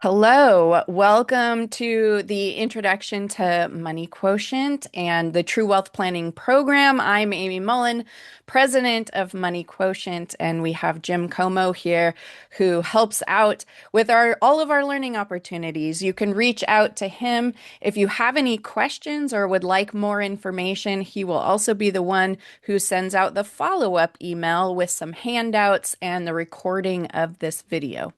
Hello, welcome to the introduction to Money Quotient and the True Wealth Planning Program. I'm Amy Mullen, president of Money Quotient, and we have Jim Como here who helps out with all of our learning opportunities. You can reach out to him if you have any questions or would like more information. He will also be the one who sends out the follow-up email with some handouts and the recording of this video.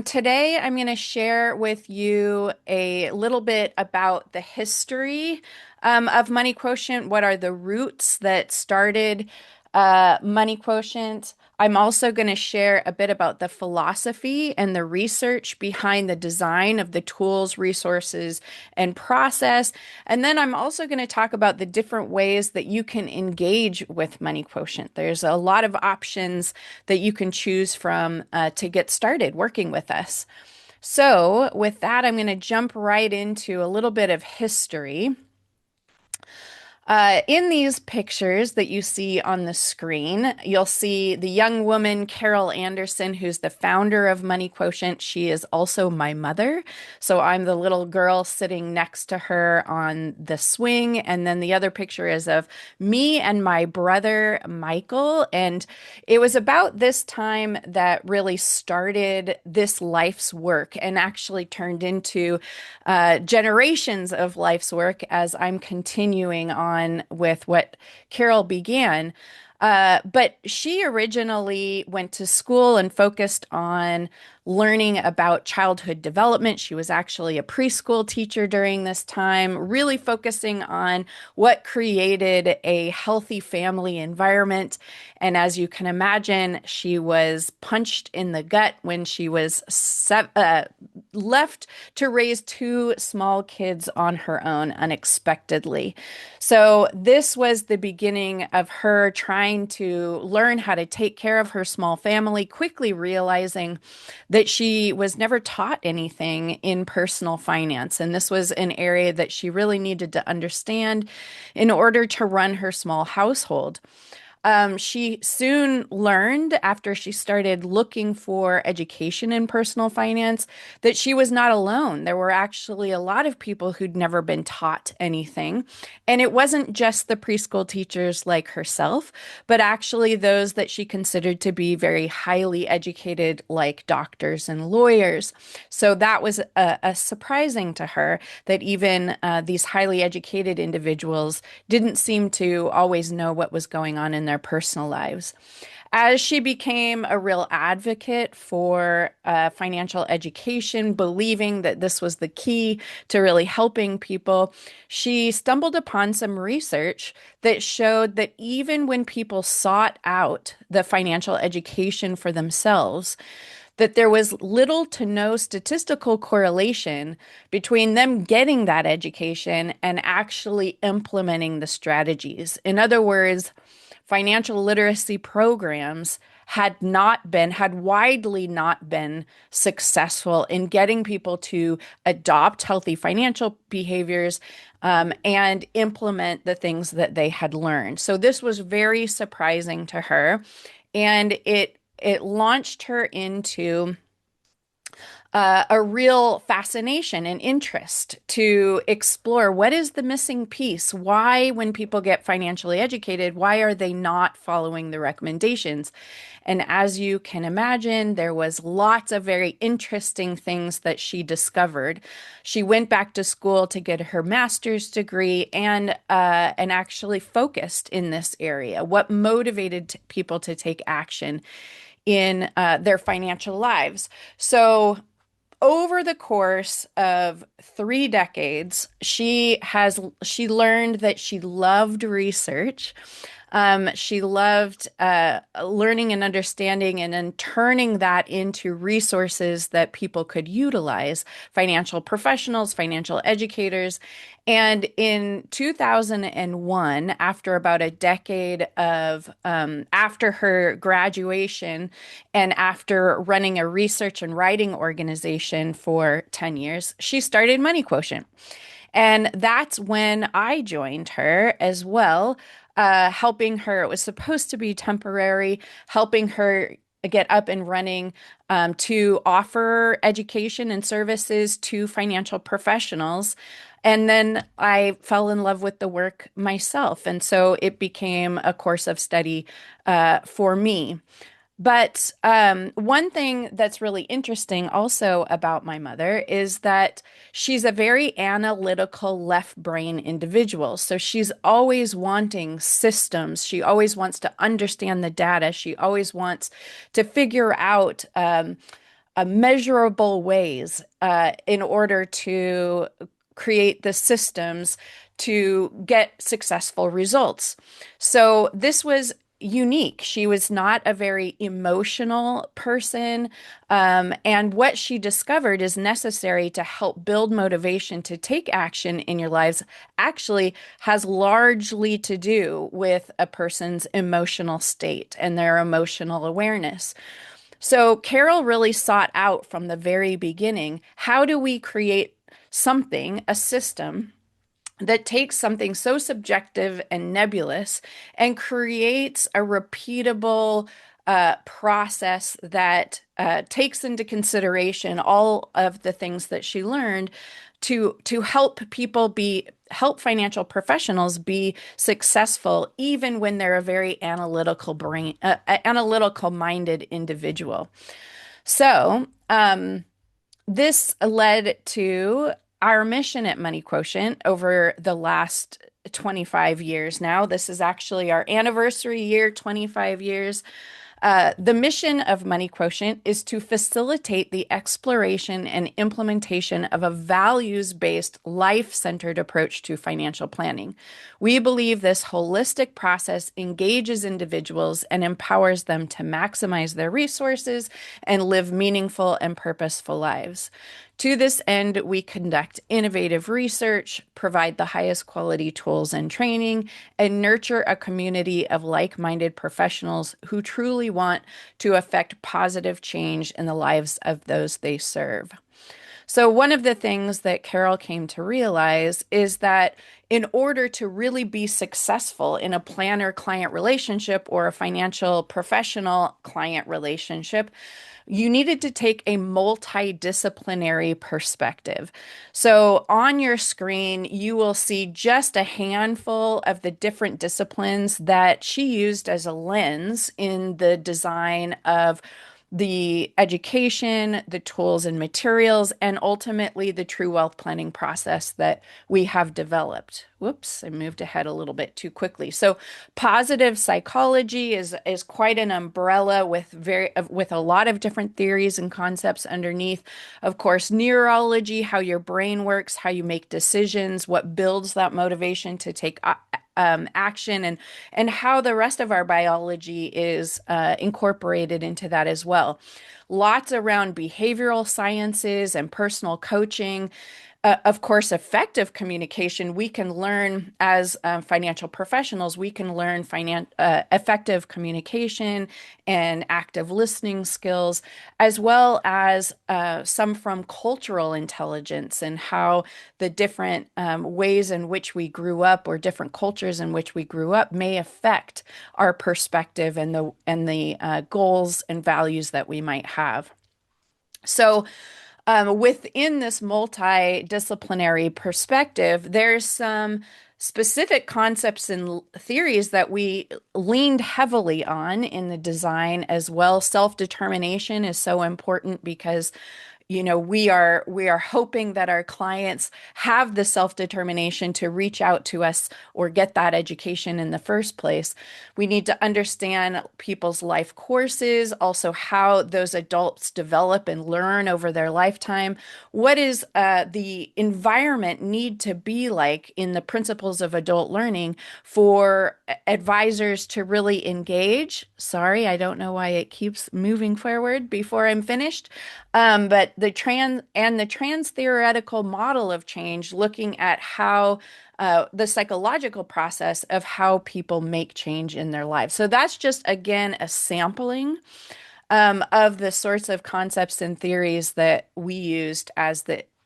Today I'm going to share with you a little bit about the history of Money Quotient. What are the roots that started Money Quotient? I'm also going to share a bit about the philosophy and the research behind the design of the tools, resources, and process. And then I'm also going to talk about the different ways that you can engage with Money Quotient. There's a lot of options that you can choose from to get started working with us. So, with that, I'm going to jump right into a little bit of history. In these pictures that you see on the screen, you'll see the young woman, Carol Anderson, who's the founder of Money Quotient. She is also my mother. So I'm the little girl sitting next to her on the swing. And then the other picture is of me and my brother, Michael. And it was about this time that really started this life's work and actually turned into generations of life's work as I'm continuing on with what Carol began. But she originally went to school and focused on learning about childhood development. She was actually a preschool teacher during this time, really focusing on what created a healthy family environment. And as you can imagine, she was punched in the gut when she was left to raise two small kids on her own unexpectedly. So this was the beginning of her trying to learn how to take care of her small family, quickly realizing that she was never taught anything in personal finance. And this was an area that she really needed to understand in order to run her small household. She soon learned after she started looking for education in personal finance that she was not alone. There were actually a lot of people who'd never been taught anything. And it wasn't just the preschool teachers like herself, but actually those that she considered to be very highly educated, like doctors and lawyers. So that was surprising to her that even these highly educated individuals didn't seem to always know what was going on in their personal lives. As she became a real advocate for financial education, believing that this was the key to really helping people, she stumbled upon some research that showed that even when people sought out the financial education for themselves, that there was little to no statistical correlation between them getting that education and actually implementing the strategies. In other words, financial literacy programs had widely not been successful in getting people to adopt healthy financial behaviors and implement the things that they had learned. So this was very surprising to her, and it launched her into a real fascination and interest to explore what is the missing piece. Why, when people get financially educated, why are they not following the recommendations? And as you can imagine, there was lots of very interesting things that she discovered. She went back to school to get her master's degree and actually focused in this area. What motivated people to take action in their financial lives? So over the course of 3 decades, she learned that she loved research. She loved learning and understanding and then turning that into resources that people could utilize, financial professionals, financial educators. And in 2001, after about a decade of, after her graduation and after running a research and writing organization for 10 years, she started Money Quotient. And that's when I joined her as well, helping her. It was supposed to be temporary, helping her get up and running to offer education and services to financial professionals. And then I fell in love with the work myself. And so it became a course of study for me. But one thing that's really interesting also about my mother is that she's a very analytical left brain individual. So she's always wanting systems. She always wants to understand the data. She always wants to figure out measurable ways in order to create the systems to get successful results. So this was unique. She was not a very emotional person. And what she discovered is necessary to help build motivation to take action in your lives actually has largely to do with a person's emotional state and their emotional awareness. So Carol really sought out from the very beginning, how do we create something, a system that takes something so subjective and nebulous and creates a repeatable process that takes into consideration all of the things that she learned to help financial professionals be successful even when they're a very analytical minded individual. So this led to our mission at Money Quotient over the last 25 years now. This is actually our anniversary year, 25 years. The mission of Money Quotient is to facilitate the exploration and implementation of a values-based, life-centered approach to financial planning. We believe this holistic process engages individuals and empowers them to maximize their resources and live meaningful and purposeful lives. To this end, we conduct innovative research, provide the highest quality tools and training, and nurture a community of like-minded professionals who truly want to affect positive change in the lives of those they serve. So one of the things that Carol came to realize is that in order to really be successful in a planner-client relationship or a financial professional-client relationship, you needed to take a multidisciplinary perspective. So on your screen, you will see just a handful of the different disciplines that she used as a lens in the design of the education, the tools and materials, and ultimately the true wealth planning process that we have developed. Whoops, I moved ahead a little bit too quickly. So positive psychology is quite an umbrella with a lot of different theories and concepts underneath. Of course, neurology, how your brain works, how you make decisions, what builds that motivation to take action, and how the rest of our biology is incorporated into that as well. Lots around behavioral sciences and personal coaching. Of course, effective communication, we can learn as financial professionals, we can learn effective communication and active listening skills, as well as some from cultural intelligence and how the different ways in which we grew up or different cultures in which we grew up may affect our perspective and the goals and values that we might have. So, within this multidisciplinary perspective, there's some specific concepts and theories that we leaned heavily on in the design as well. Self-determination is so important because we are hoping that our clients have the self-determination to reach out to us or get that education in the first place. We need to understand people's life courses, also how those adults develop and learn over their lifetime. What is the environment need to be like in the principles of adult learning for advisors to really engage? Sorry, I don't know why it keeps moving forward before I'm finished. But the trans theoretical model of change, looking at how the psychological process of how people make change in their lives. So that's just, again, a sampling of the sorts of concepts and theories that we used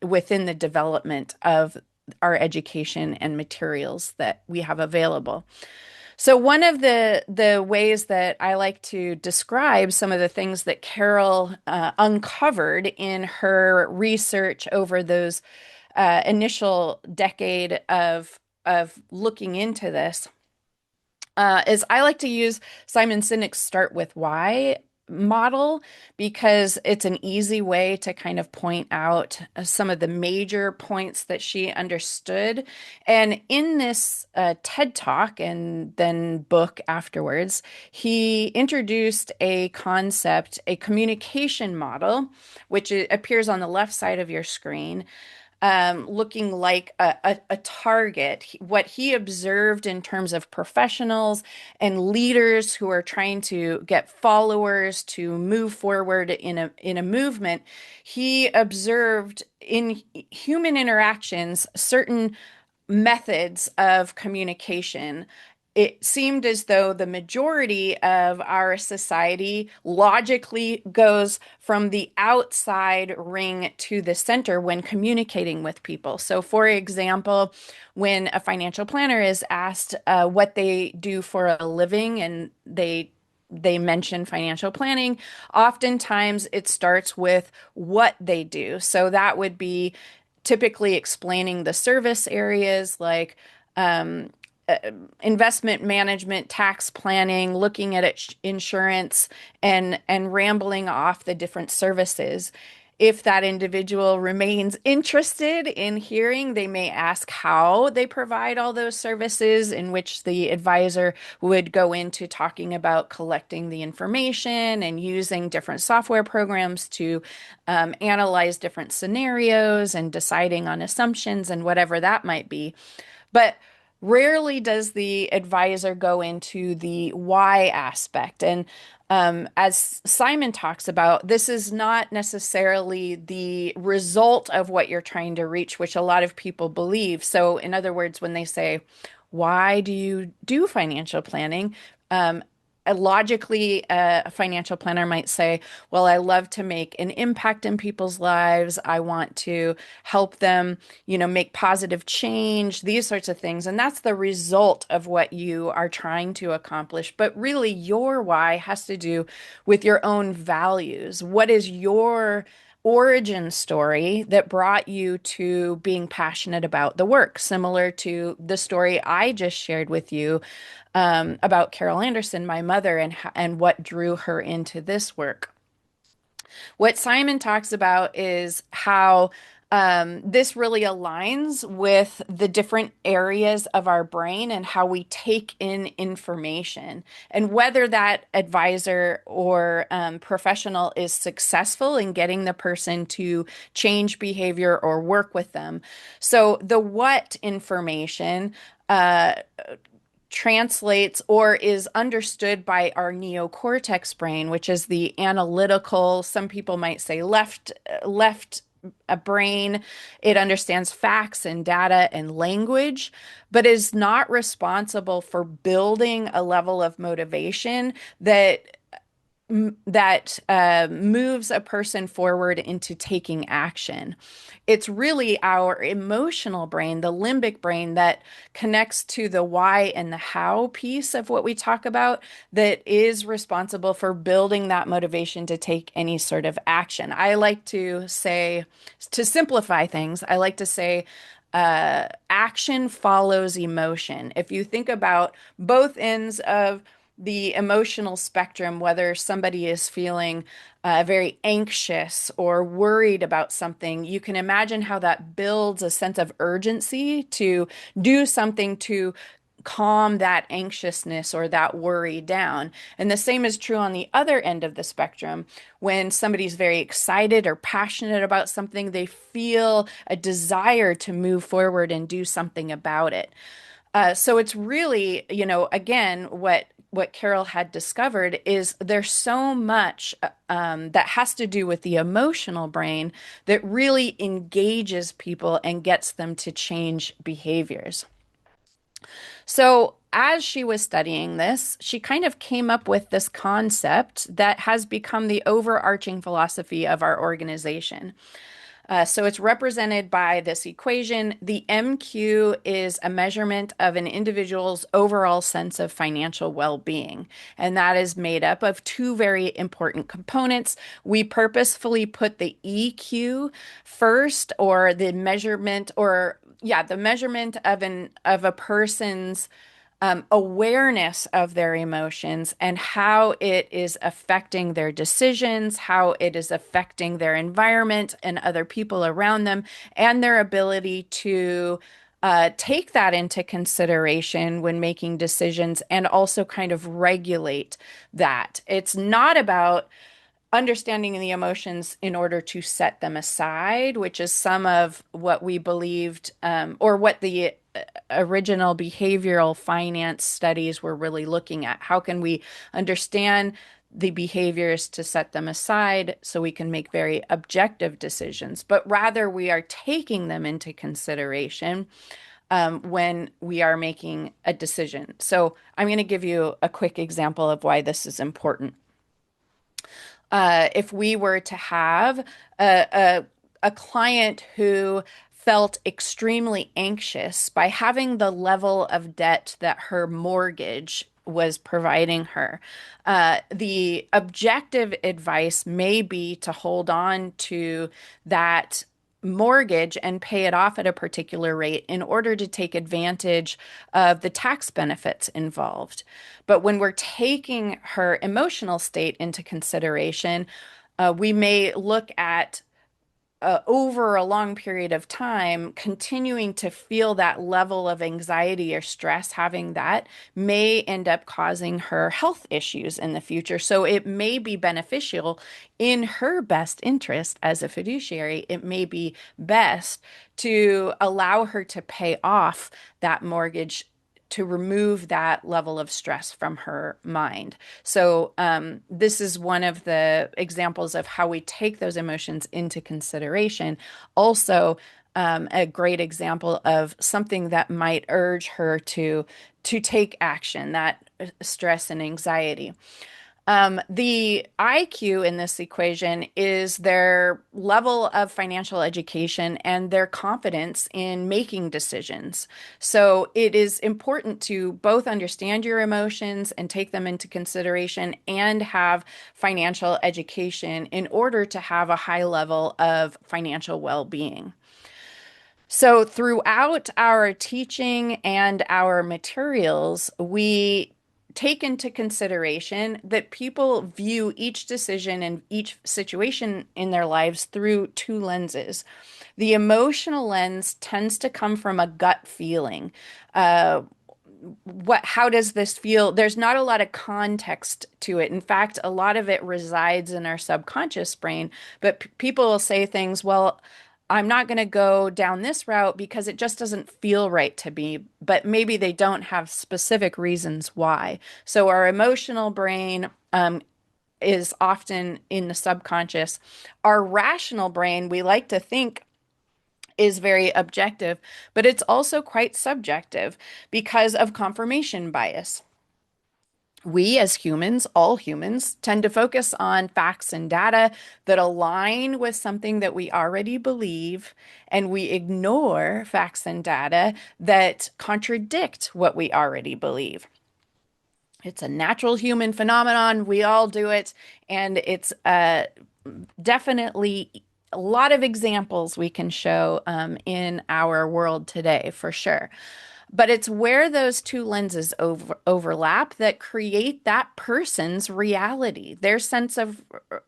within the development of our education and materials that we have available. So one of the ways that I like to describe some of the things that Carol uncovered in her research over those initial decade of looking into this is I like to use Simon Sinek's start with why model because it's an easy way to kind of point out some of the major points that she understood. And in this TED Talk and then book afterwards, he introduced a concept, a communication model, which appears on the left side of your screen, looking like a target. What he observed in terms of professionals and leaders who are trying to get followers to move forward in a movement, he observed in human interactions certain methods of communication. It seemed as though the majority of our society logically goes from the outside ring to the center when communicating with people. So, for example, when a financial planner is asked what they do for a living and they mention financial planning, oftentimes it starts with what they do. So that would be typically explaining the service areas like um, uh, investment management, tax planning, looking at insurance, and rambling off the different services. If that individual remains interested in hearing, they may ask how they provide all those services, in which the advisor would go into talking about collecting the information and using different software programs to analyze different scenarios and deciding on assumptions and whatever that might be. But rarely does the advisor go into the why aspect. And as Simon talks about, this is not necessarily the result of what you're trying to reach, which a lot of people believe. So, in other words, when they say, why do you do financial planning? Um, Logically, a financial planner might say, well, I love to make an impact in people's lives. I want to help them, make positive change, these sorts of things. And that's the result of what you are trying to accomplish. But really, your why has to do with your own values. What is your origin story that brought you to being passionate about the work, similar to the story I just shared with you about Carol Anderson, my mother, and what drew her into this work. What Simon talks about is how this really aligns with the different areas of our brain and how we take in information, and whether that advisor or professional is successful in getting the person to change behavior or work with them. So, the what information translates or is understood by our neocortex brain, which is the analytical, some people might say left a brain. It understands facts and data and language, but is not responsible for building a level of motivation that moves a person forward into taking action. It's really our emotional brain, the limbic brain, that connects to the why and the how piece of what we talk about, that is responsible for building that motivation to take any sort of action. I like to say, to simplify things, I like to say, action follows emotion. If you think about both ends of the emotional spectrum, whether somebody is feeling very anxious or worried about something, you can imagine how that builds a sense of urgency to do something to calm that anxiousness or that worry down. And the same is true on the other end of the spectrum. When somebody's very excited or passionate about something, they feel a desire to move forward and do something about it. So it's really, again, what Carol had discovered is there's so much that has to do with the emotional brain that really engages people and gets them to change behaviors. So as she was studying this, she kind of came up with this concept that has become the overarching philosophy of our organization. So it's represented by this equation. The MQ is a measurement of an individual's overall sense of financial well-being, and that is made up of two very important components. We purposefully put the EQ first, or the measurement, or yeah, the measurement of a person's awareness of their emotions and how it is affecting their decisions, how it is affecting their environment and other people around them, and their ability to take that into consideration when making decisions and also kind of regulate that. It's not about understanding the emotions in order to set them aside, which is some of what we believed, or what the original behavioral finance studies were really looking at. How can we understand the behaviors to set them aside so we can make very objective decisions? But rather, we are taking them into consideration when we are making a decision. So I'm going to give you a quick example of why this is important. If we were to have a, a client who felt extremely anxious by having the level of debt that her mortgage was providing her, the objective advice may be to hold on to that mortgage and pay it off at a particular rate in order to take advantage of the tax benefits involved. But when we're taking her emotional state into consideration, we may look at over a long period of time, continuing to feel that level of anxiety or stress, having that may end up causing her health issues in the future. So it may be beneficial in her best interest as a fiduciary. It may be best to allow her to pay off that mortgage to remove that level of stress from her mind. So, this is one of the examples of how we take those emotions into consideration. Also, a great example of something that might urge her to take action, that stress and anxiety. The IQ in this equation is their level of financial education and their confidence in making decisions. So it is important to both understand your emotions and take them into consideration and have financial education in order to have a high level of financial well-being. So, throughout our teaching and our materials, we take into consideration that people view each decision and each situation in their lives through two lenses. The emotional lens tends to come from a gut feeling. Uh, how does this feel? There's not a lot of context to it. In fact, a lot of it resides in our subconscious brain, but people will say things, well, I'm not going to go down this route because it just doesn't feel right to me, but maybe they don't have specific reasons why. So our emotional brain is often in the subconscious. Our rational brain, we like to think, is very objective, but it's also quite subjective because of confirmation bias. We as humans, all humans, tend to focus on facts and data that align with something that we already believe, and we ignore facts and data that contradict what we already believe. It's a natural human phenomenon. We all do it, and it's definitely a lot of examples we can show in our world today, for sure. But it's where those two lenses overlap that create that person's reality, their sense of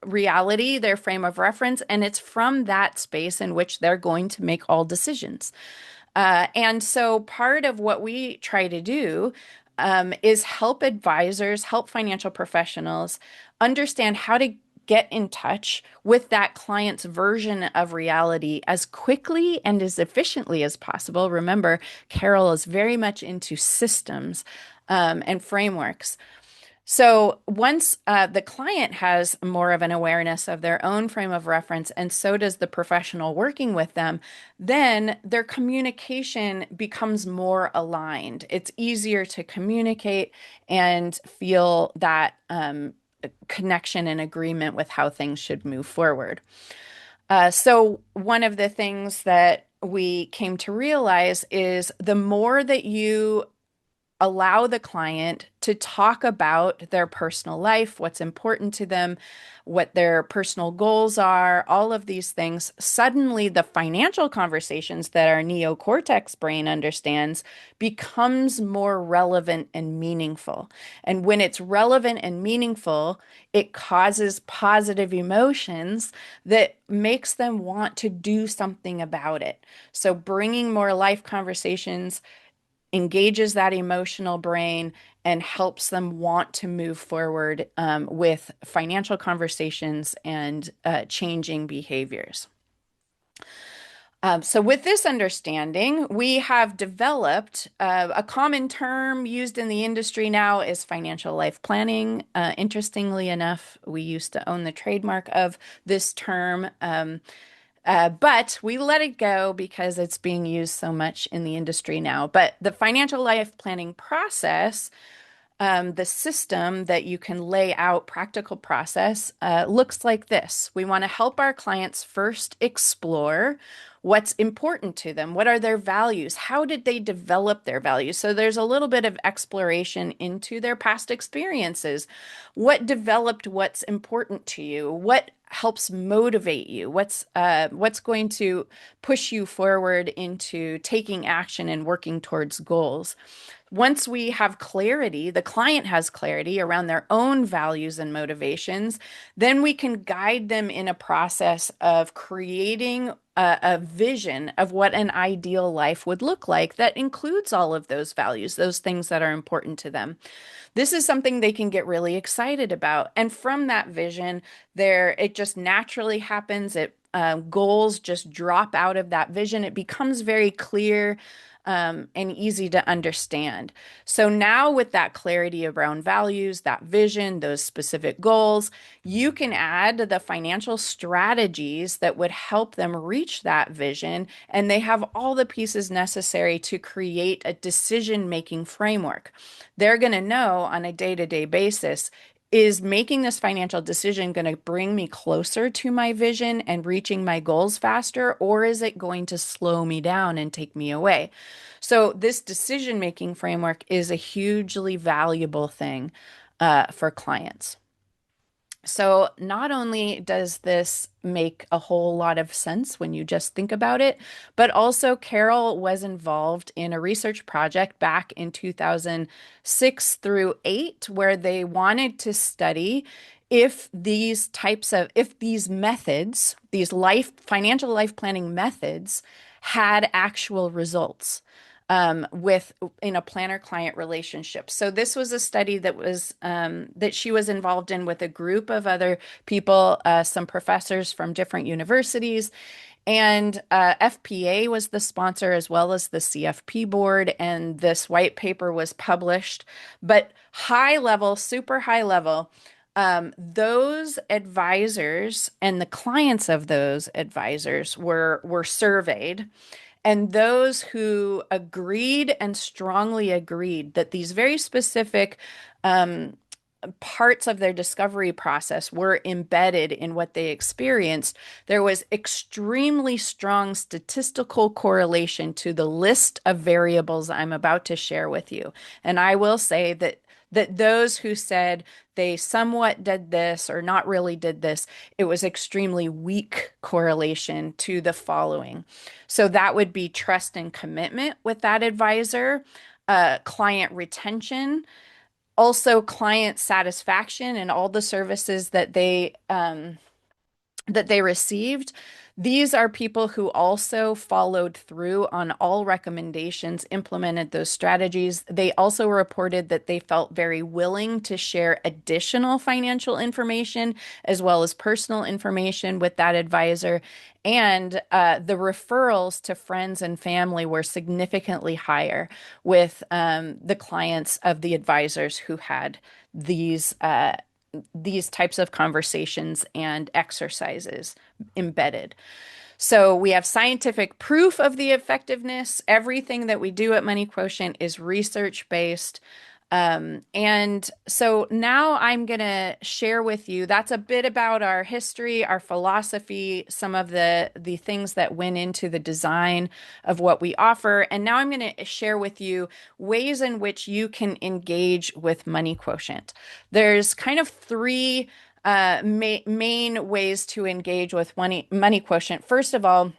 reality, their frame of reference, and it's from that space in which they're going to make all decisions. And so part of what we try to do is help advisors, help financial professionals understand how to get in touch with that client's version of reality as quickly and as efficiently as possible. Remember, Carol is very much into systems and frameworks. So once the client has more of an awareness of their own frame of reference, and so does the professional working with them, then their communication becomes more aligned. It's easier to communicate and feel that connection and agreement with how things should move forward. So one of the things that we came to realize is the more that you allow the client to talk about their personal life, what's important to them, what their personal goals are, all of these things, suddenly the financial conversations that our neocortex brain understands becomes more relevant and meaningful. And when it's relevant and meaningful, it causes positive emotions that makes them want to do something about it. So bringing more life conversations engages that emotional brain and helps them want to move forward with financial conversations and changing behaviors. So, with this understanding, we have developed a common term used in the industry now is financial life planning. Interestingly enough, we used to own the trademark of this term. But we let it go because it's being used so much in the industry now. But the financial life planning process, the system that you can lay out, practical process, looks like this. We want to help our clients first explore what's important to them. What are their values? How did they develop their values? So there's a little bit of exploration into their past experiences. What developed what's important to you? What helps motivate you? What's going to push you forward into taking action and working towards goals? Once we have clarity, the client has clarity around their own values and motivations, then we can guide them in a process of creating a vision of what an ideal life would look like that includes all of those values, those things that are important to them. This is something they can get really excited about. And from that vision, it just naturally happens. Goals just drop out of that vision. It becomes very clear and easy to understand. So now, with that clarity around values, that vision, those specific goals, you can add the financial strategies that would help them reach that vision. And they have all the pieces necessary to create a decision-making framework. They're going to know on a day-to-day basis, is making this financial decision going to bring me closer to my vision and reaching my goals faster, or is it going to slow me down and take me away? So, this decision making framework is a hugely valuable thing for clients. So, not only does this make a whole lot of sense when you just think about it, but also Carol was involved in a research project back in 2006 through 8 where they wanted to study if these methods, these financial life planning methods had actual results with in a planner client relationship. So this was a study that she was involved in with a group of other people, some professors from different universities, and FPA was the sponsor as well as the CFP board. And this white paper was published, but high level, super high level. Those advisors and the clients of those advisors were surveyed, and those who agreed and strongly agreed that these very specific um, parts of their discovery process were embedded in what they experienced, there was extremely strong statistical correlation to the list of variables I'm about to share with you. And I will say that those who said they somewhat did this or not really did this, it was extremely weak correlation to the following. So that would be trust and commitment with that advisor, client retention, also client satisfaction and all the services that they received. These are people who also followed through on all recommendations, implemented those strategies. They also reported that they felt very willing to share additional financial information as well as personal information with that advisor. And the referrals to friends and family were significantly higher with the clients of the advisors who had these types of conversations and exercises embedded. So we have scientific proof of the effectiveness. Everything that we do at Money Quotient is research based. And so now I'm going to share with you, that's a bit about our history, our philosophy, some of the things that went into the design of what we offer. And now I'm going to share with you ways in which you can engage with Money Quotient. There's kind of three main ways to engage with Money Quotient. First of all,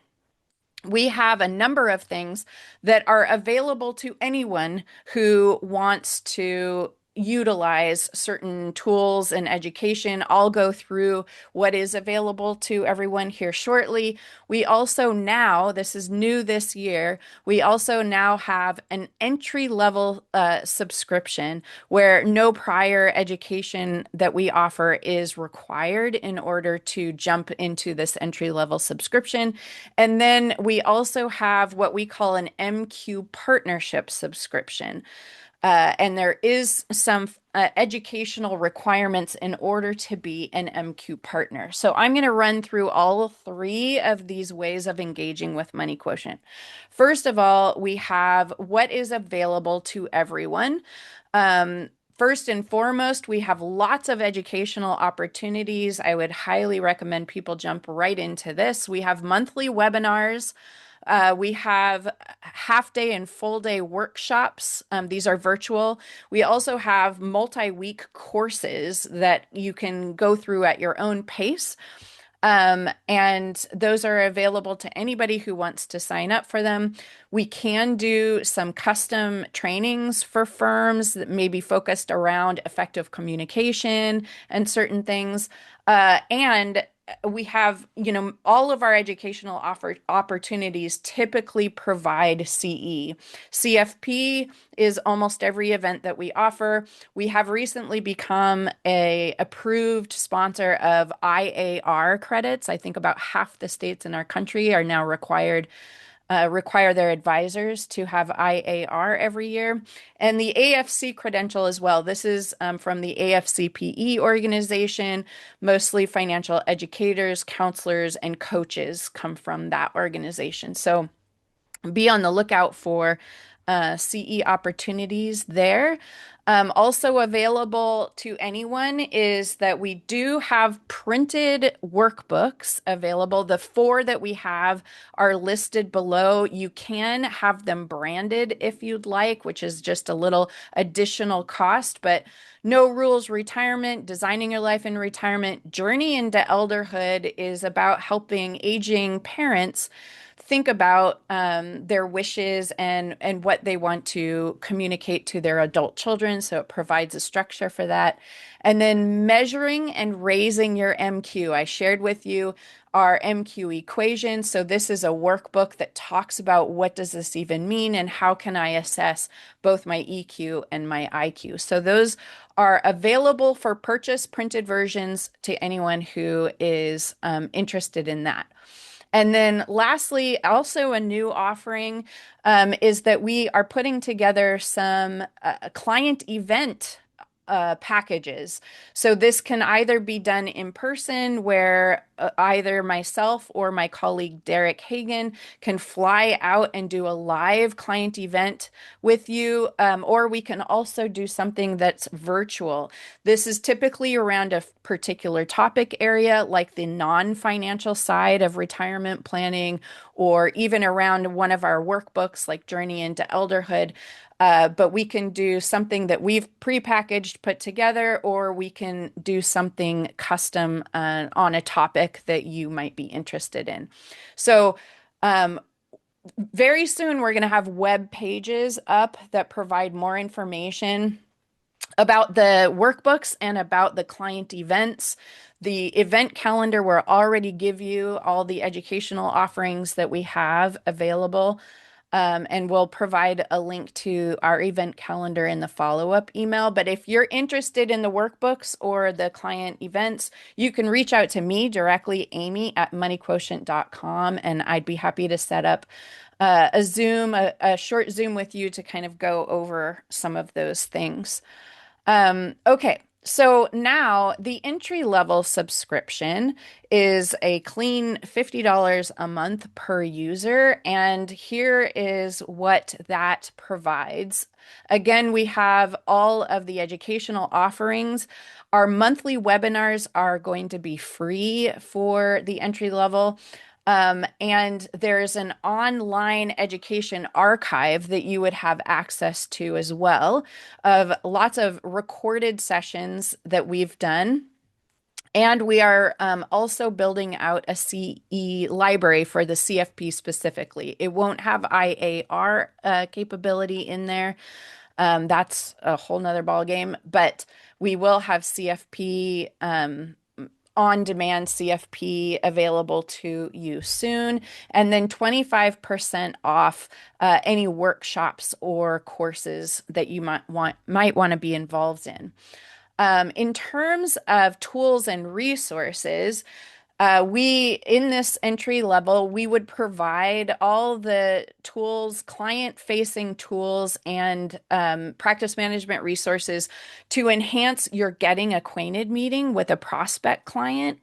we have a number of things that are available to anyone who wants to utilize certain tools in education. I'll go through what is available to everyone here shortly. We also now, this is new this year, we also now have an entry level subscription where no prior education that we offer is required in order to jump into this entry level subscription. And then we also have what we call an MQ partnership subscription. And there is some educational requirements in order to be an MQ partner. So I'm going to run through all three of these ways of engaging with Money Quotient. First of all, we have what is available to everyone. First and foremost, we have lots of educational opportunities. I would highly recommend people jump right into this. We have monthly webinars. We have half day and full day workshops. These are virtual. We also have multi-week courses that you can go through at your own pace. And those are available to anybody who wants to sign up for them. We can do some custom trainings for firms that may be focused around effective communication and certain things. And we have, all of our educational opportunities typically provide CE. CFP is almost every event that we offer. We have recently become a approved sponsor of IAR credits. I think about half the states in our country are now require their advisors to have IAR every year, and the AFC credential as well. This is from the AFCPE organization. Mostly financial educators, counselors, and coaches come from that organization. So be on the lookout for CE opportunities there. Also available to anyone is that we do have printed workbooks available. The four that we have are listed below. You can have them branded if you'd like, which is just a little additional cost, but No Rules Retirement, Designing Your Life in Retirement, Journey into Elderhood is about helping aging parents think about their wishes and what they want to communicate to their adult children. So it provides a structure for that. And then measuring and raising your MQ. I shared with you our MQ equation. So this is a workbook that talks about what does this even mean and how can I assess both my EQ and my IQ. So those are available for purchase, printed versions to anyone who is interested in that. And then lastly, also a new offering is that we are putting together some client event packages. So this can either be done in person, where either myself or my colleague Derek Hagan can fly out and do a live client event with you, or we can also do something that's virtual. This is typically around a particular topic area, like the non-financial side of retirement planning, or even around one of our workbooks, like Journey into Elderhood. But we can do something that we've prepackaged, put together, or we can do something custom on a topic that you might be interested in. So, very soon we're going to have web pages up that provide more information about the workbooks and about the client events. The event calendar will already give you all the educational offerings that we have available. And we'll provide a link to our event calendar in the follow-up email. But if you're interested in the workbooks or the client events, you can reach out to me directly, Amy at moneyquotient.com, and I'd be happy to set up a short Zoom with you to kind of go over some of those things. Okay, So now the entry level subscription is a clean $50 a month per user. And here is what that provides. Again, we have all of the educational offerings. Our monthly webinars are going to be free for the entry level. And there's an online education archive that you would have access to as well of lots of recorded sessions that we've done. And we are also building out a CE library for the CFP specifically. It won't have IAR capability in there. That's a whole nother ball game, but we will have CFP on-demand CFP available to you soon, and then 25% off any workshops or courses that you might want to be involved in. In terms of tools and resources, we, in this entry level, we would provide all the tools, client-facing tools, and practice management resources to enhance your getting acquainted meeting with a prospect client,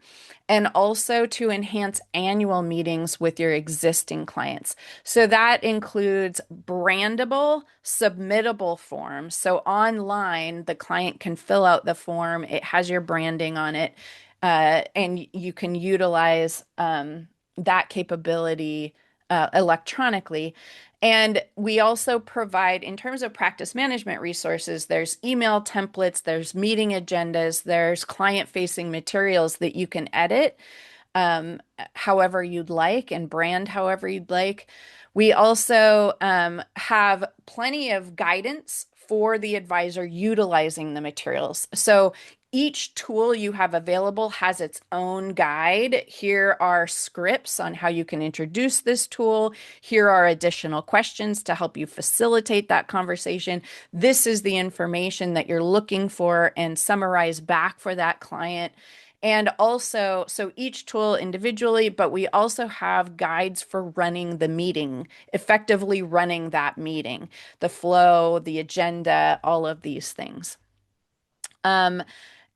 and also to enhance annual meetings with your existing clients. So that includes brandable, submittable forms. So online, the client can fill out the form, it has your branding on it, and you can utilize that capability electronically. And we also provide, in terms of practice management resources, there's email templates, there's meeting agendas, there's client-facing materials that you can edit however you'd like and brand however you'd like. We also have plenty of guidance for the advisor utilizing the materials. So each tool you have available has its own guide. Here are scripts on how you can introduce this tool. Here are additional questions to help you facilitate that conversation. This is the information that you're looking for and summarize back for that client. And also, so each tool individually, but we also have guides for running the meeting, effectively running that meeting, the flow, the agenda, all of these things. Um,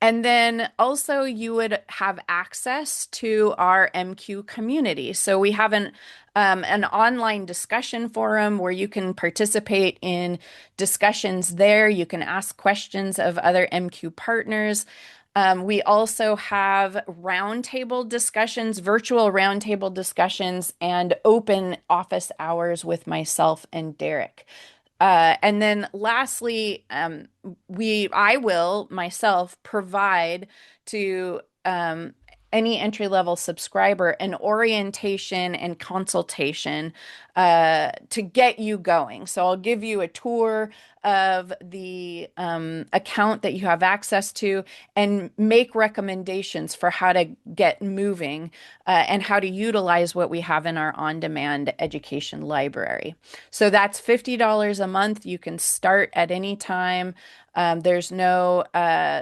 and then also you would have access to our MQ community. So we have an online discussion forum where you can participate in discussions there. You can ask questions of other MQ partners. We also have roundtable discussions, virtual roundtable discussions, and open office hours with myself and Derek. And then lastly, I will myself provide to any entry level subscriber an orientation and consultation to get you going. So I'll give you a tour of the account that you have access to and make recommendations for how to get moving and how to utilize what we have in our on-demand education library. So that's $50 a month. You can start at any time. There's no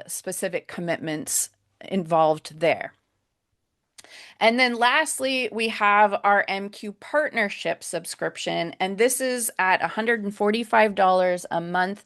specific commitments involved there. And then lastly, we have our MQ partnership subscription, and this is at $145 a month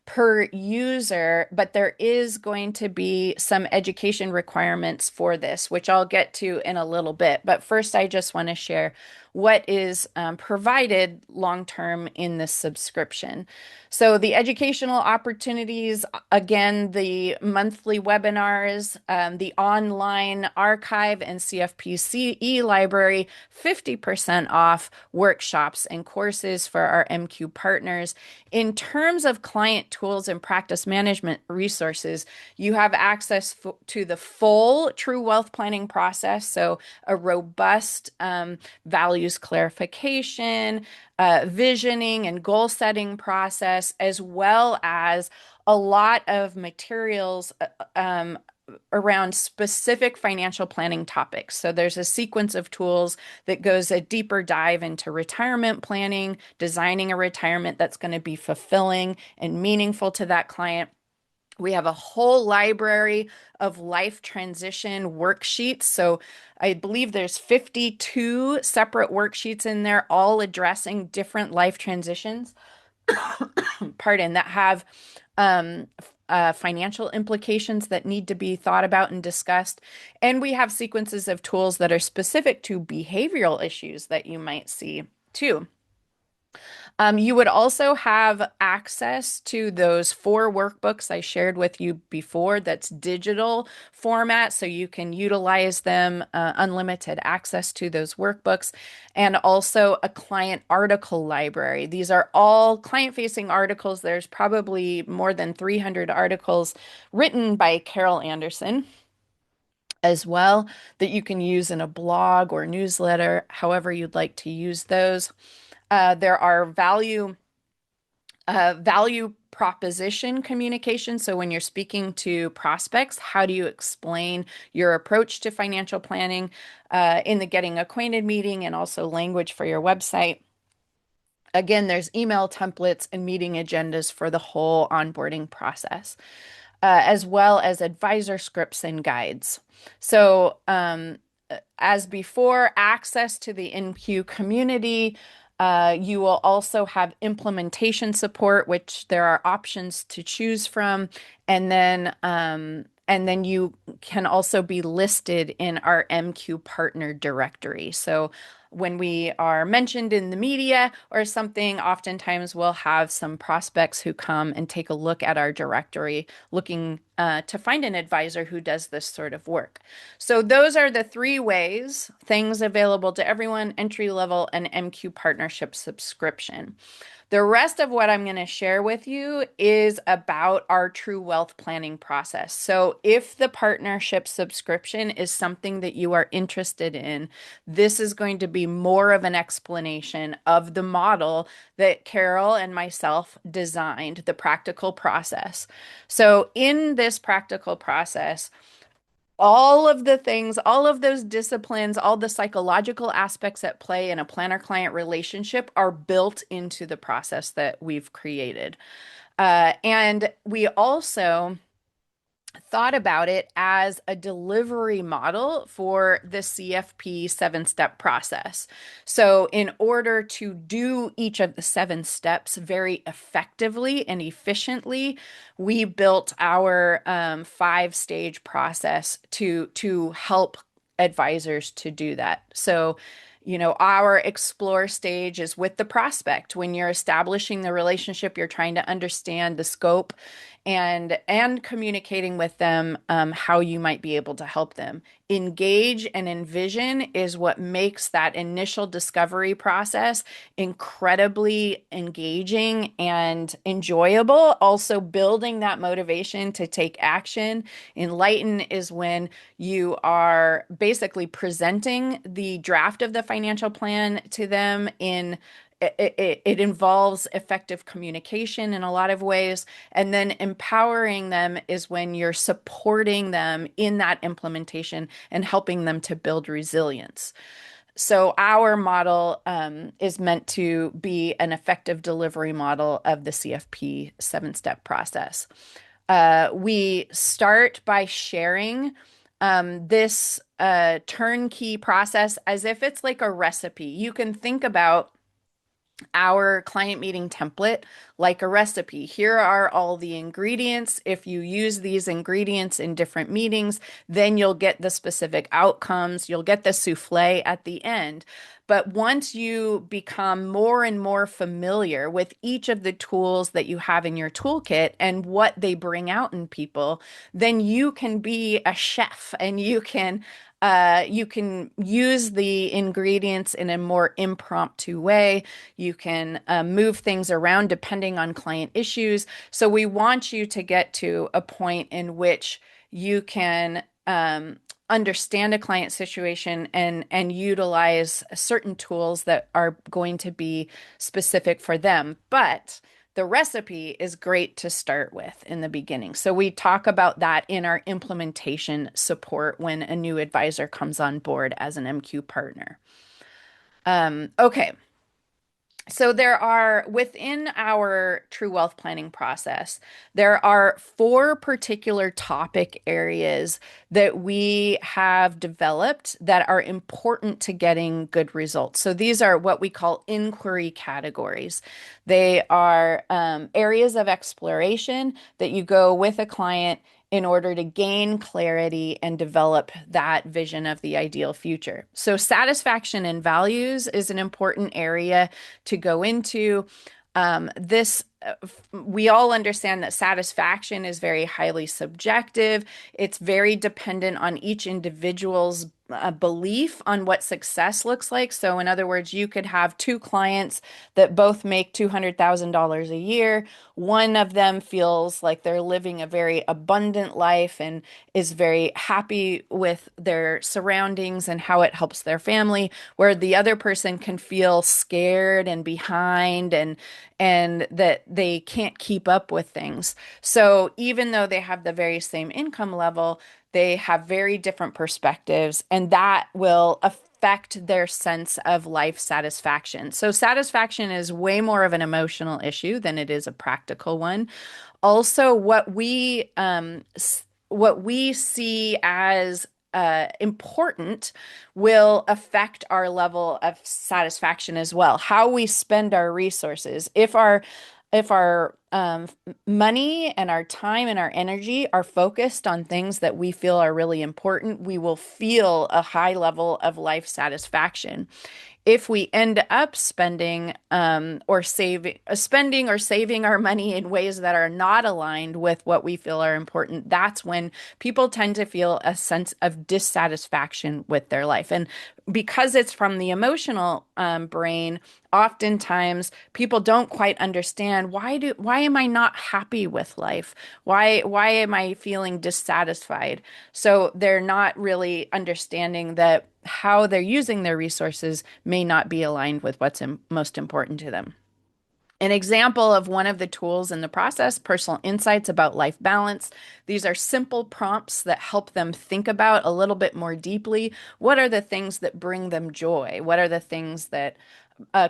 per user, but there is going to be some education requirements for this, which I'll get to in a little bit. But first, I just want to share what is provided long-term in this subscription. So the educational opportunities, again, the monthly webinars, the online archive and CFP library, 50% off workshops and courses for our MQ partners. In terms of client tools and practice management resources, you have access to the full true wealth planning process. So a robust values clarification, visioning and goal setting process, as well as a lot of materials around specific financial planning topics. So there's a sequence of tools that goes a deeper dive into retirement planning, designing a retirement that's going to be fulfilling and meaningful to that client. We have a whole library of life transition worksheets. So I believe there's 52 separate worksheets in there, all addressing different life transitions, pardon, that have financial implications that need to be thought about and discussed. And we have sequences of tools that are specific to behavioral issues that you might see too. You would also have access to those 4 workbooks I shared with you before. That's digital format, so you can utilize them, unlimited access to those workbooks, and also a client article library. These are all client-facing articles. There's probably more than 300 articles written by Carol Anderson as well that you can use in a blog or newsletter, however you'd like to use those. There are value proposition communication. So when you're speaking to prospects, how do you explain your approach to financial planning in the getting acquainted meeting, and also language for your website? Again, there's email templates and meeting agendas for the whole onboarding process, as well as advisor scripts and guides. So, as before, access to the NQ community. You will also have implementation support, which there are options to choose from, and then you can also be listed in our MQ partner directory. So when we are mentioned in the media or something, oftentimes we'll have some prospects who come and take a look at our directory, looking to find an advisor who does this sort of work. So those are the 3 ways, things available to everyone: entry level and MQ partnership subscription. The rest of what I'm going to share with you is about our true wealth planning process. So if the partnership subscription is something that you are interested in, this is going to be more of an explanation of the model that Carol and myself designed, the practical process. So in this practical process, all of the things, all of those disciplines, all the psychological aspects at play in a planner-client relationship are built into the process that we've created. And we also thought about it as a delivery model for the CFP 7-step process. So, in order to do each of the 7 steps very effectively and efficiently, we built our 5-stage process to help advisors to do that. So, our explore stage is with the prospect. When you're establishing the relationship, you're trying to understand the scope and communicating with them, how you might be able to help them. Engage and envision is what makes that initial discovery process incredibly engaging and enjoyable. Also, building that motivation to take action. Enlighten is when you are basically presenting the draft of the financial plan to them in it involves effective communication in a lot of ways. And then empowering them is when you're supporting them in that implementation and helping them to build resilience. So our model is meant to be an effective delivery model of the CFP 7-step process. We start by sharing this turnkey process as if it's like a recipe. You can think about our client meeting template like a recipe. Here are all the ingredients. If you use these ingredients in different meetings, then you'll get the specific outcomes. You'll get the souffle at the end. But once you become more and more familiar with each of the tools that you have in your toolkit and what they bring out in people, then you can be a chef and you can use the ingredients in a more impromptu way. You can move things around depending on client issues. So we want you to get to a point in which you can understand a client situation and utilize certain tools that are going to be specific for them. But the recipe is great to start with in the beginning. So we talk about that in our implementation support when a new advisor comes on board as an MQ partner. Okay. So there are within our true wealth planning process, there are four particular topic areas that we have developed that are important to getting good results. So these are what we call inquiry categories. They are areas of exploration that you go with a client in order to gain clarity and develop that vision of the ideal future. So satisfaction and values is an important area to go into. We all understand that satisfaction is very highly subjective. It's very dependent on each individual's belief on what success looks like. So, in other words, you could have two clients that both make $200,000 a year. One of them feels like they're living a very abundant life and is very happy with their surroundings and how it helps their family, where the other person can feel scared and behind and that they can't keep up with things. So even though they have the very same income level, they have very different perspectives, and that will affect their sense of life satisfaction. So satisfaction is way more of an emotional issue than it is a practical one. Also, what we see as important will affect our level of satisfaction as well. How we spend our resources. If our money and our time and our energy are focused on things that we feel are really important, we will feel a high level of life satisfaction. If we end up spending or saving our money in ways that are not aligned with what we feel are important, that's when people tend to feel a sense of dissatisfaction with their life. And because it's from the emotional brain, oftentimes people don't quite understand why am I not happy with life? Why am I feeling dissatisfied? So they're not really understanding that how they're using their resources may not be aligned with what's most important to them. An example of one of the tools in the process, personal insights about life balance. These are simple prompts that help them think about a little bit more deeply. What are the things that bring them joy? What are the things that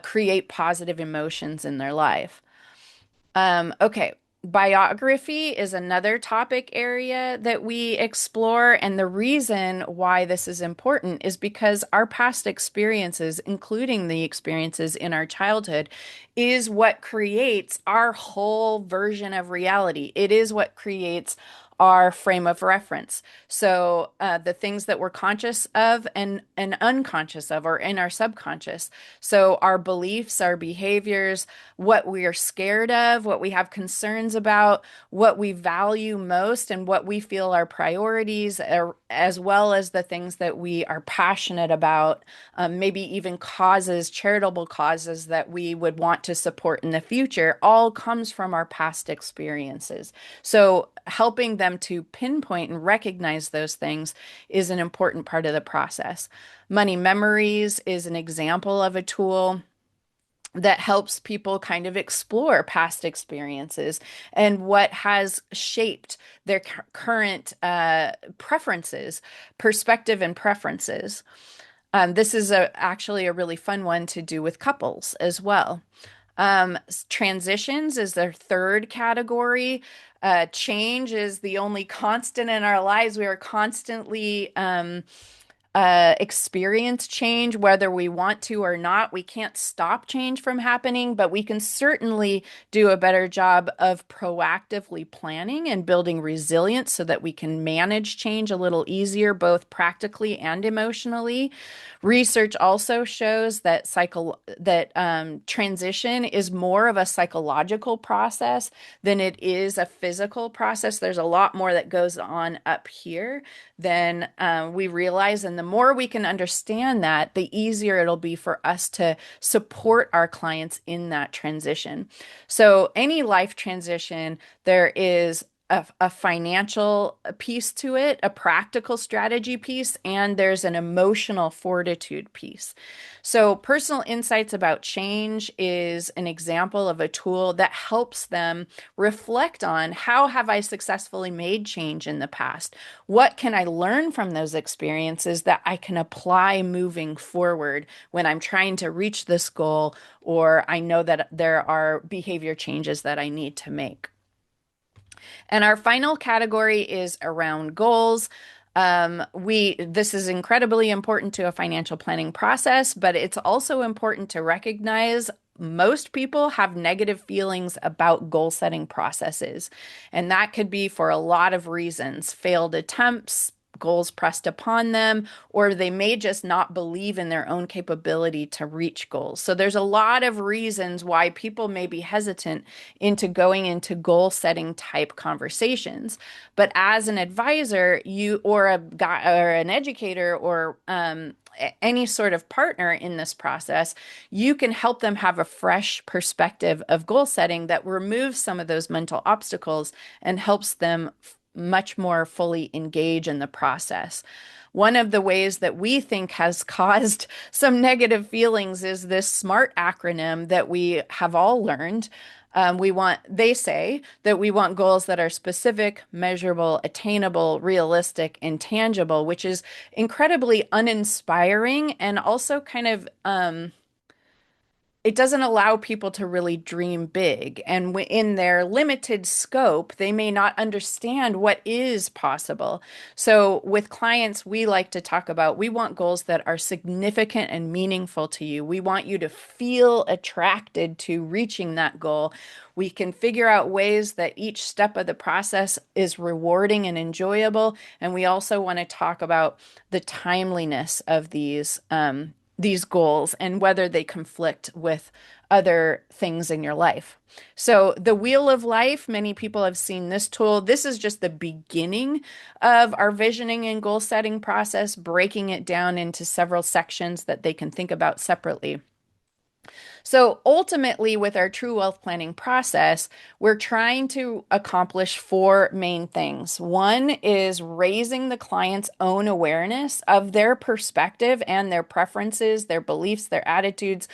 create positive emotions in their life? Okay. Biography is another topic area that we explore. And the reason why this is important is because our past experiences, including the experiences in our childhood, is what creates our whole version of reality. It is what creates our frame of reference. So the things that we're conscious of and unconscious of, or in our subconscious. So our beliefs, our behaviors, what we are scared of, what we have concerns about, what we value most, and what we feel are priorities, as well as the things that we are passionate about, maybe even causes, charitable causes that we would want to support in the future, all comes from our past experiences. So helping them to pinpoint and recognize those things is an important part of the process. Money memories is an example of a tool that helps people kind of explore past experiences and what has shaped their current preferences, perspective, and preferences. This is actually a really fun one to do with couples as well. Transitions is their third category. Change is the only constant in our lives. We are constantly experience change, whether we want to or not. We can't stop change from happening, but we can certainly do a better job of proactively planning and building resilience so that we can manage change a little easier, both practically and emotionally. Research also shows that transition is more of a psychological process than it is a physical process. There's a lot more that goes on up here than we realize. And the more we can understand that, the easier it'll be for us to support our clients in that transition. So, any life transition, there is a financial piece to it, a practical strategy piece, and there's an emotional fortitude piece. So, personal insights about change is an example of a tool that helps them reflect on how have I successfully made change in the past? What can I learn from those experiences that I can apply moving forward when I'm trying to reach this goal, or I know that there are behavior changes that I need to make? And our final category is around goals. This is incredibly important to a financial planning process, but it's also important to recognize most people have negative feelings about goal setting processes. And that could be for a lot of reasons: failed attempts, goals pressed upon them, or they may just not believe in their own capability to reach goals. So there's a lot of reasons why people may be hesitant into going into goal setting type conversations. But as an advisor, you or a guy or an educator or any sort of partner in this process, you can help them have a fresh perspective of goal setting that removes some of those mental obstacles and helps them much more fully engage in the process. One of the ways that we think has caused some negative feelings is this SMART acronym that we have all learned. They say that we want goals that are specific, measurable, attainable, realistic, and tangible, which is incredibly uninspiring and also kind of it doesn't allow people to really dream big. And in their limited scope, they may not understand what is possible. So, with clients, we like to talk about we want goals that are significant and meaningful to you. We want you to feel attracted to reaching that goal. We can figure out ways that each step of the process is rewarding and enjoyable. And we also want to talk about the timeliness of these goals and whether they conflict with other things in your life. So, the Wheel of Life, many people have seen this tool. This is just the beginning of our visioning and goal setting process, breaking it down into several sections that they can think about separately. So ultimately, with our true wealth planning process, we're trying to accomplish four main things. One is raising the client's own awareness of their perspective and their preferences, their beliefs, their attitudes,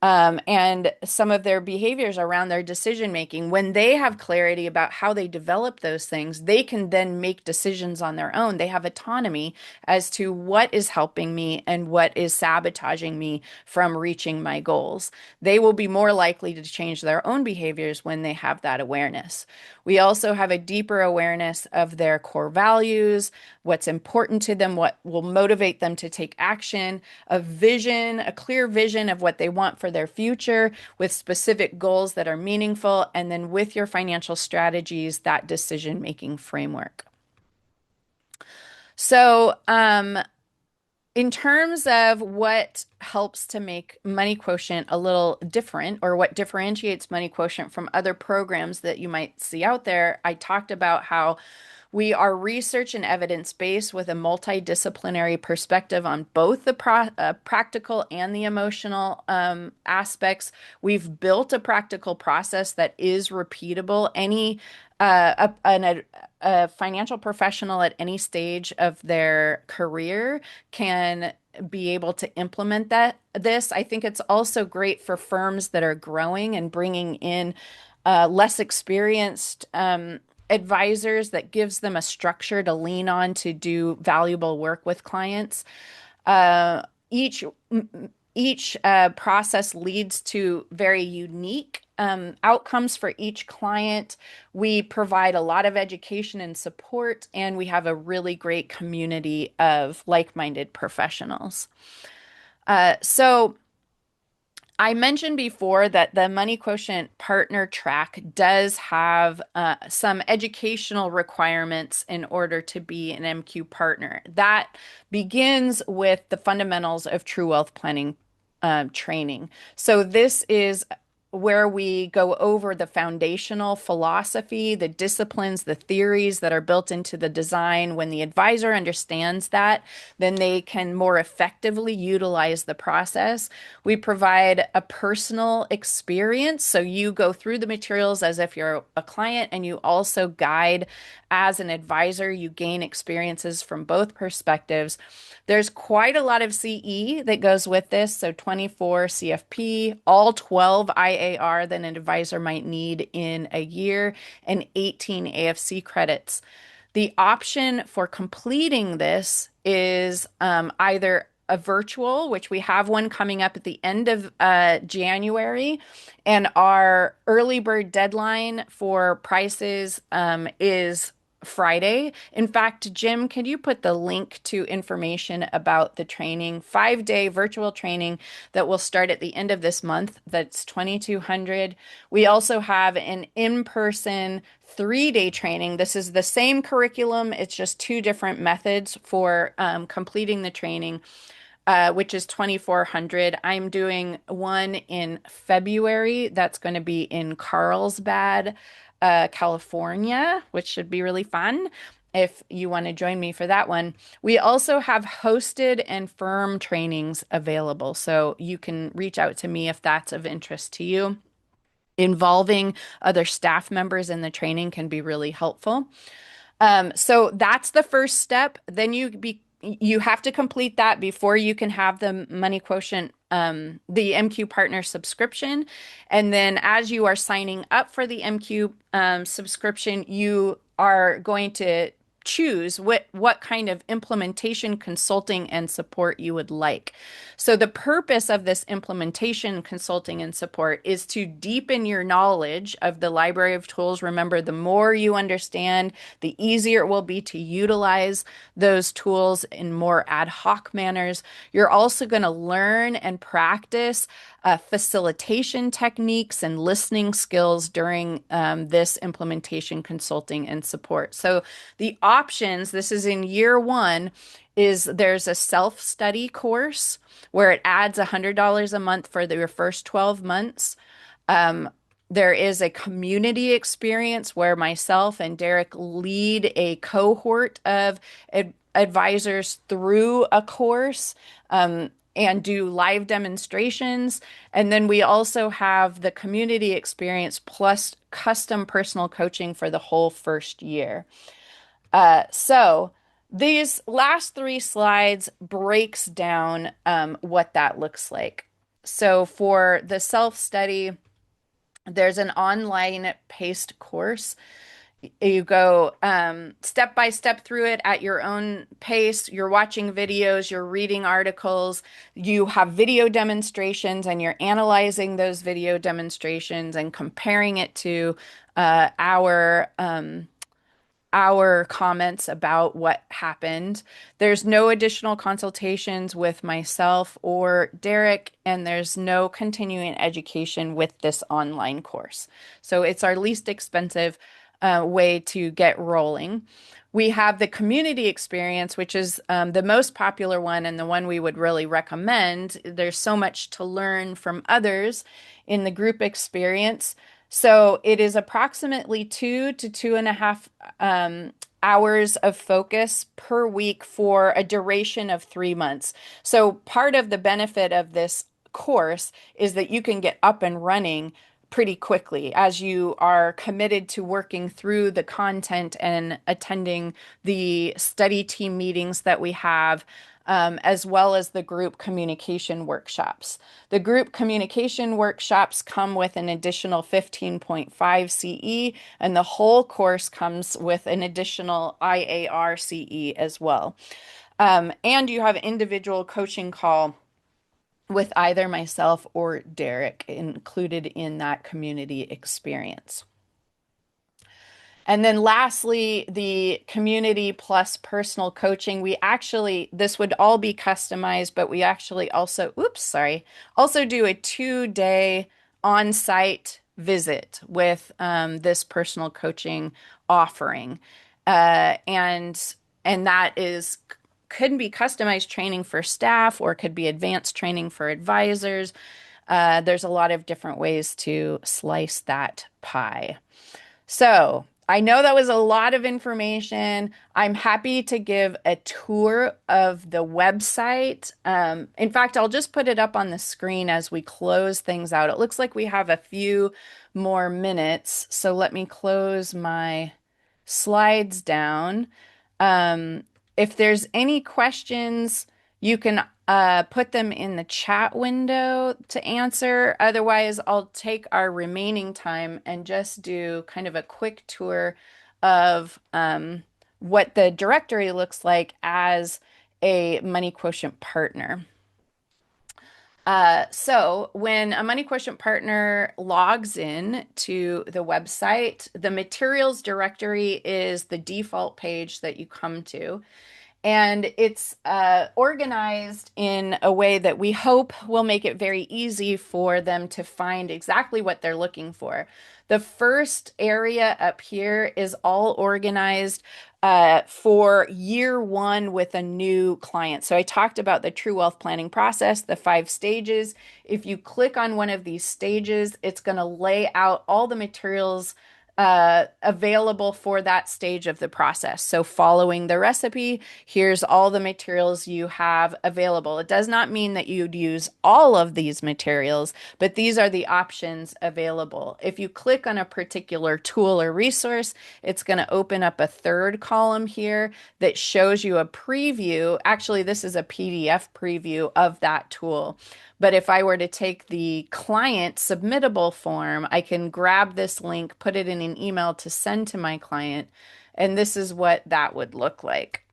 and some of their behaviors around their decision making. When they have clarity about how they develop those things, they can then make decisions on their own. They have autonomy as to what is helping me and what is sabotaging me from reaching my goals. They will be more likely to change their own behaviors when they have that awareness. We also have a deeper awareness of their core values, what's important to them, what will motivate them to take action, a vision, a clear vision of what they want for their future with specific goals that are meaningful, and then with your financial strategies, that decision-making framework. So, in terms of what helps to make Money Quotient a little different, or what differentiates Money Quotient from other programs that you might see out there, I talked about how we are research and evidence-based with a multidisciplinary perspective on both the practical and the emotional aspects. We've built a practical process that is repeatable. A financial professional at any stage of their career can be able to implement this. I think it's also great for firms that are growing and bringing in less experienced advisors, that gives them a structure to lean on to do valuable work with clients. Uh, each each process leads to very unique outcomes for each client. We provide a lot of education and support, and we have a really great community of like-minded professionals. So I mentioned before that the Money Quotient partner track does have some educational requirements in order to be an MQ partner. That begins with the fundamentals of true wealth planning training. So this is where we go over the foundational philosophy, the disciplines, the theories that are built into the design. When the advisor understands that, then they can more effectively utilize the process. We provide a personal experience. So you go through the materials as if you're a client, and you also guide as an advisor. You gain experiences from both perspectives. There's quite a lot of CE that goes with this. So 24 CFP, all 12 IAR that an advisor might need in a year, and 18 AFC credits. The option for completing this is either a virtual, which we have one coming up at the end of January, and our early bird deadline for prices is Friday. In fact, Jim, can you put the link to information about the training, 5-day virtual training that will start at the end of this month? That's 2,200. We also have an in-person 3-day training. This is the same curriculum. It's just two different methods for completing the training, which is 2,400. I'm doing one in February. That's going to be in Carlsbad, California, which should be really fun if you want to join me for that one. We also have hosted and firm trainings available, so you can reach out to me if that's of interest to you. Involving other staff members in the training can be really helpful. So that's the first step. Then you have to complete that before you can have the Money Quotient, the MQ Partner subscription. And then as you are signing up for the MQ subscription, you are going to choose what kind of implementation consulting and support you would like. So the purpose of this implementation consulting and support is to deepen your knowledge of the library of tools. Remember, the more you understand, the easier it will be to utilize those tools in more ad hoc manners. You're also going to learn and practice facilitation techniques and listening skills during this implementation consulting and support. So the options, this is in year one, is there's a self-study course where it adds $100 a month for your first 12 months. There is a community experience where myself and Derek lead a cohort of advisors through a course. And do live demonstrations. And then we also have the community experience plus custom personal coaching for the whole first year. So these last 3 slides breaks down what that looks like. So for the self-study, there's an online paced course. You go step by step through it at your own pace. You're watching videos, you're reading articles, you have video demonstrations, and you're analyzing those video demonstrations and comparing it to our comments about what happened. There's no additional consultations with myself or Derek, and there's no continuing education with this online course. So it's our least expensive way to get rolling. We have the community experience, which is the most popular one and the one we would really recommend. There's so much to learn from others in the group experience. So it is approximately 2 to 2.5 hours of focus per week for a duration of 3 months. So part of the benefit of this course is that you can get up and running pretty quickly as you are committed to working through the content and attending the study team meetings that we have, as well as the group communication workshops. The group communication workshops come with an additional 15.5 CE, and the whole course comes with an additional IAR CE as well. And you have individual coaching call with either myself or Derek included in that community experience. And then lastly, the community plus personal coaching. This would all be customized, but we actually also do a 2-day on-site visit with this personal coaching offering. And that could be customized training for staff or could be advanced training for advisors. There's a lot of different ways to slice that pie. So I know that was a lot of information. I'm happy to give a tour of the website. In fact, I'll just put it up on the screen as we close things out. It looks like we have a few more minutes. So let me close my slides down. Um, if there's any questions, you can put them in the chat window to answer. Otherwise, I'll take our remaining time and just do kind of a quick tour of what the directory looks like as a Money Quotient partner. So when a Money Quotient partner logs in to the website, the materials directory is the default page that you come to. And it's organized in a way that we hope will make it very easy for them to find exactly what they're looking for. The first area up here is all organized for year one with a new client. So I talked about the true wealth planning process, the 5 stages. If you click on one of these stages, it's going to lay out all the materials available for that stage of the process. So, following the recipe, here's all the materials you have available. It does not mean that you'd use all of these materials, but these are the options available. If you click on a particular tool or resource, it's going to open up a third column here that shows you a preview. Actually, this is a PDF preview of that tool. But if I were to take the client submittable form, I can grab this link, put it in an email to send to my client, and this is what that would look like.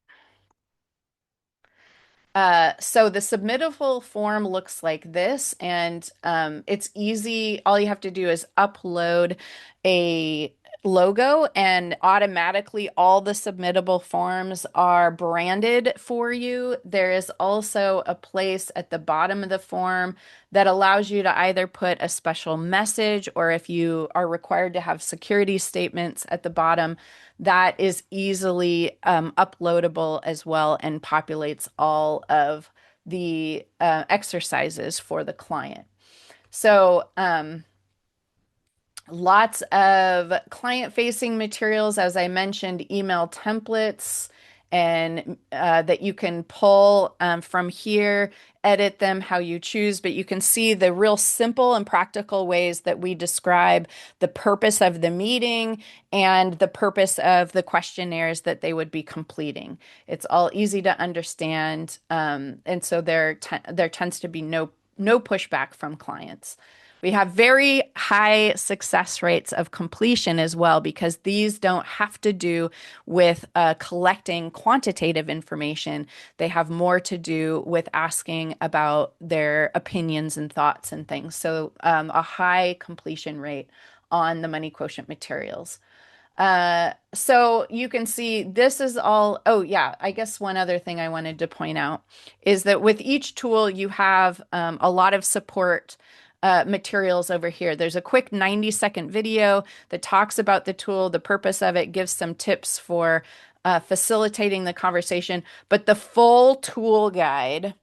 So the submittable form looks like this, and it's easy. All you have to do is upload a logo, and automatically all the submittable forms are branded for you. There is also a place at the bottom of the form that allows you to either put a special message, or if you are required to have security statements at the bottom, that is easily uploadable as well and populates all of the exercises for the client. So, lots of client-facing materials, as I mentioned, email templates, and that you can pull from here, edit them how you choose. But you can see the real simple and practical ways that we describe the purpose of the meeting and the purpose of the questionnaires that they would be completing. It's all easy to understand, and so there tends to be no pushback from clients. We have very high success rates of completion as well, because these don't have to do with collecting quantitative information. They have more to do with asking about their opinions and thoughts and things. So, a high completion rate on the Money Quotient materials. So you can see this is all. Oh, yeah. I guess one other thing I wanted to point out is that with each tool, you have a lot of support materials over here. There's a quick 90-second video that talks about the tool, the purpose of it, gives some tips for facilitating the conversation. But the full tool guide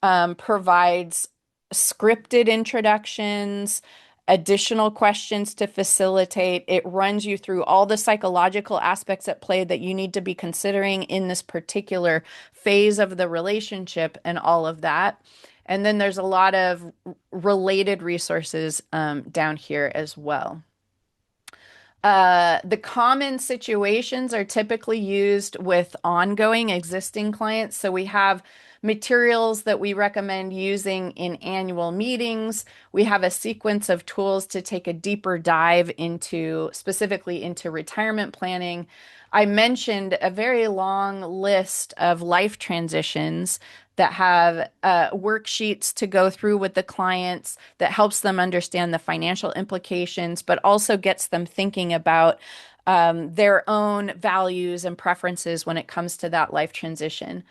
provides scripted introductions, additional questions to facilitate. It runs you through all the psychological aspects at play that you need to be considering in this particular phase of the relationship and all of that. And then there's a lot of related resources down here as well. The common situations are typically used with ongoing existing clients. So we have materials that we recommend using in annual meetings. We have a sequence of tools to take a deeper dive into, specifically into retirement planning. I mentioned a very long list of life transitions that have worksheets to go through with the clients that helps them understand the financial implications, but also gets them thinking about their own values and preferences when it comes to that life transition.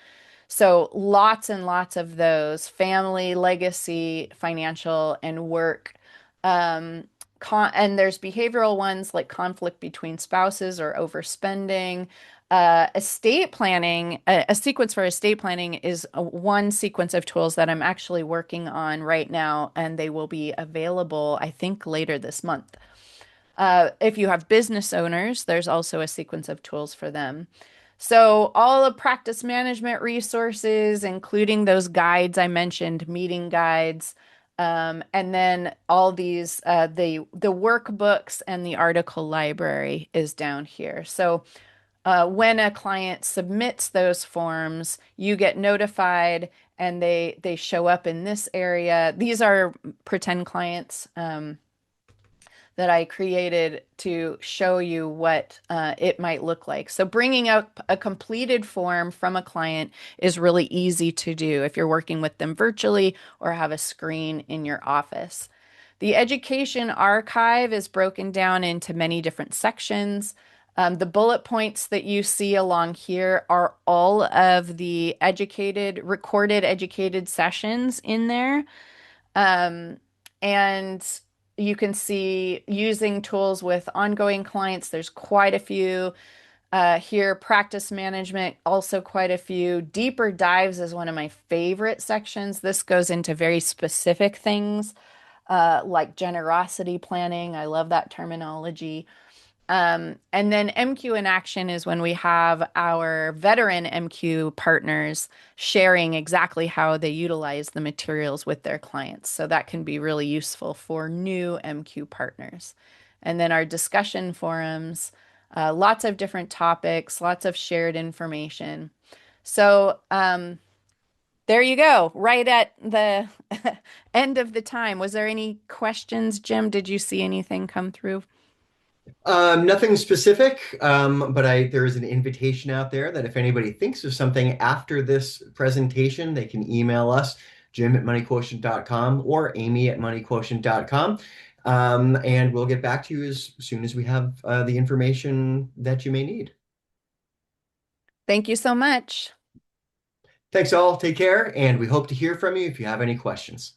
So lots and lots of those: family, legacy, financial, and work. Um, and there's behavioral ones like conflict between spouses or overspending, Estate planning, a sequence for estate planning is one sequence of tools that I'm actually working on right now, and they will be available, I think, later this month. If you have business owners, there's also a sequence of tools for them. So, all the practice management resources, including those guides I mentioned, meeting guides, and then all these, the workbooks and the article library is down here. So, when a client submits those forms, you get notified and they show up in this area. These are pretend clients that I created to show you what it might look like. So bringing up a completed form from a client is really easy to do if you're working with them virtually or have a screen in your office. The education archive is broken down into many different sections. The bullet points that you see along here are all of the recorded educated sessions in there. Um, and you can see using tools with ongoing clients. There's quite a few here. Practice management, also quite a few. Deeper dives is one of my favorite sections. This goes into very specific things like generosity planning. I love that terminology. And then MQ in action is when we have our veteran MQ partners sharing exactly how they utilize the materials with their clients. So that can be really useful for new MQ partners. And then our discussion forums, lots of different topics, lots of shared information. So there you go, right at the end of the time. Was there any questions, Jim? Did you see anything come through? Nothing specific, but there is an invitation out there that if anybody thinks of something after this presentation, they can email us, jim@moneyquotient.com or amy@moneyquotient.com. And we'll get back to you as soon as we have the information that you may need. Thank you so much. Thanks all, take care, and we hope to hear from you if you have any questions.